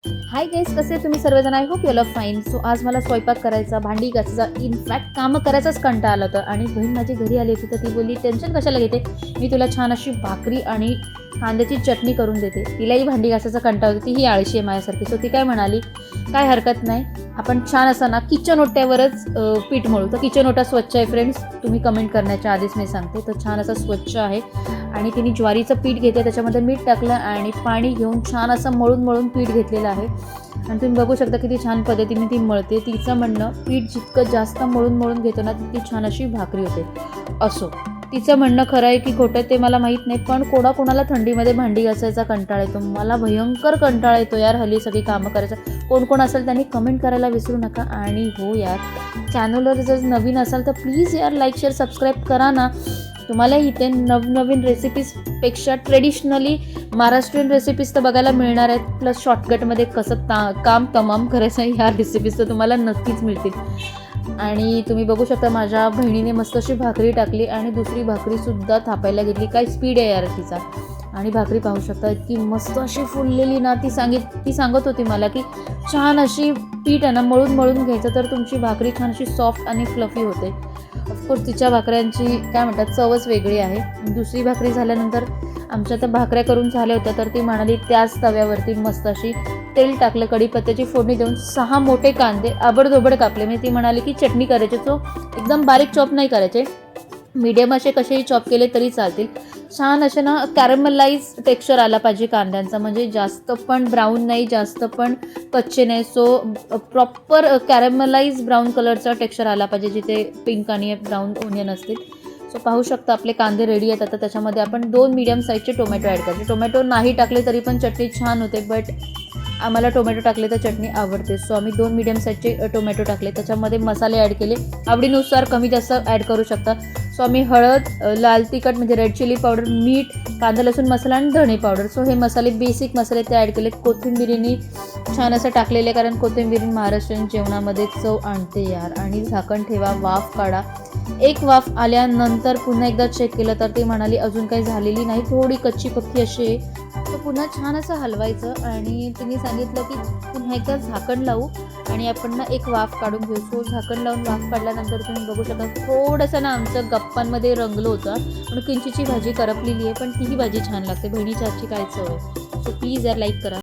Hi guys, कसे तुम्ही सर्वजण? I hope you all fine. So आज मला स्वयंपाक करायचा, भांडी घासायचा, इनफॅक्ट कामं करायचाच कंटाळा आला होता. आणि बहीण माझी घरी आली होती तर ती बोलली, टेन्शन कशाला घेते, मी तुला छान अशी भाकरी आणि कांद्याची चटणी करून देते. तिलाही भांडी घासायचा कंटाळा होता, तीही आळशी आहे माझ्यासारखी. सो ती काय म्हणाली, काय हरकत नाही, आपण छान असं ना किचन ओट्यावरच पीठ मळू. तर किचन ओटा स्वच्छ आहे फ्रेंड्स, तुम्ही कमेंट करण्याच्या आधीच मी सांगते. तर छान असं स्वच्छ आहे आणि तिने ज्वारीचं पीठ घेतलं, त्याच्यामध्ये मीठ टाकलं आणि पाणी घेऊन छान असं मळून पीठ घेतलेलं आहे. आणि तुम्ही बघू शकता किती छान पद्धतीने ती मळते. तिचं म्हणणं, पीठ जितकं जास्त मळून घेतो ना तितकी छान अशी भाकरी होते. असो, तिचं म्हणणं खरं आहे की खोटं ते मला माहीत नाही, पण कोणाला थंडीमध्ये भांडी घासायचा कंटाळा येतो. मला भयंकर कंटाळा येतो यार हल्ली सगळी कामं करायचं. कोण असेल त्यांनी कमेंट करायला विसरू नका. आणि हो यार, चॅनलवर जर नवीन असाल तर प्लीज यार लाईक शेअर सबस्क्राईब करा ना. तुम्हाला इथे नवनवीन रेसिपीजपेक्षा ट्रेडिशनली महाराष्ट्रीयन रेसिपीज तर बघायला मिळणार आहेत, प्लस शॉर्टकटमध्ये कसं काम तमाम करायचं ह्या रेसिपीज तर तुम्हाला नक्कीच मिळतील. आणि तुम्ही बघू शकता माझ्या बहिणीने मस्त अशी भाकरी टाकली आणि दुसरी भाकरीसुद्धा थापायला घेतली. काय स्पीड आहे यार तिचा. आणि भाकरी पाहू शकता इतकी मस्त अशी फुललेली ना. ती सांगत होती मला की छान अशी पीठ आहे ना मळून घ्यायचं तर तुमची भाकरी छान अशी सॉफ्ट आणि फ्लफी होते. ऑफकोर्स तिच्या भाकऱ्यांची काय म्हणतात चवच वेगळी आहे. दुसरी भाकरी झाल्यानंतर आमच्या त्या भाकऱ्या करून झाल्या होत्या तर ती म्हणाली त्याच तव्यावरती मस्त अशी तेल टाकलं, कढीपत्त्याची फोडणी देऊन 6 मोठे कांदे आबडधोबड कापले. मी ती म्हणाली की चटणी करायची, सो एकदम बारीक चॉप नाही करायचे, मीडियम असे कसेही चॉप केले तरी चालतील. छान असे ना कॅरमलाइज टेक्स्चर आला पाहिजे कांद्यांचा, म्हणजे जास्त पण ब्राऊन नाही जास्त पण कच्चे नाही. सो प्रॉपर कॅरमलाइज ब्राऊन कलरचा टेक्स्चर आला पाहिजे, जिथे पिंक आणि ब्राऊन ओनियन असतील. सो पाहू शकता आपले कांदे रेडी आहेत. आता त्याच्यामध्ये आपण 2 मीडियम साईजचे टोमॅटो ॲड करायचे. टोमॅटो नाही टाकले तरी पण चटणी छान होते, बट आम्हाला टोमॅटो टाकले तर चटणी आवडते. सो आम्ही 2 मीडियम साईजचे टोमॅटो टाकले. त्याच्यामध्ये मसाले ॲड केले, आवडीनुसार कमी जास्त ॲड करू शकता. सो आम्ही हळद, लाल तिखट म्हणजे रेड चिली पावडर, मीठ, कांदा लसूण मसाला आणि धणे पावडर, सो हे मसाले बेसिक मसाले ते ॲड केले. कोथिंबिरीने छान असं टाकलेले, कारण कोथिंबिरी महाराष्ट्रीयन जेवणामध्ये चव आणते यार. आणि झाकण ठेवा, वाफ काढा. एक वाफ आल्यानंतर पुन्हा एकदा चेक केलं तर ती म्हणाली अजून काही झालेली नाही, थोडी कच्ची पक्की अशी आहे. तर पुन्हा छान असं हलवायचं आणि तिने सांगितलं की पुन्हा एकदा झाकण लावू आणि आपण ना एक वाफ काढून घेऊ. सो झाकण लावून वाफ काढल्यानंतर तुम्ही बघू शकता थोडंसं ना आमचं गप्पांमध्ये रंगलं होतं. पण किंचीची भाजी करपलेली आहे, पण तीही भाजी छान लागते. बहिणीच्या हातची काय चव आहे. सो प्लीज यार लाईक करा.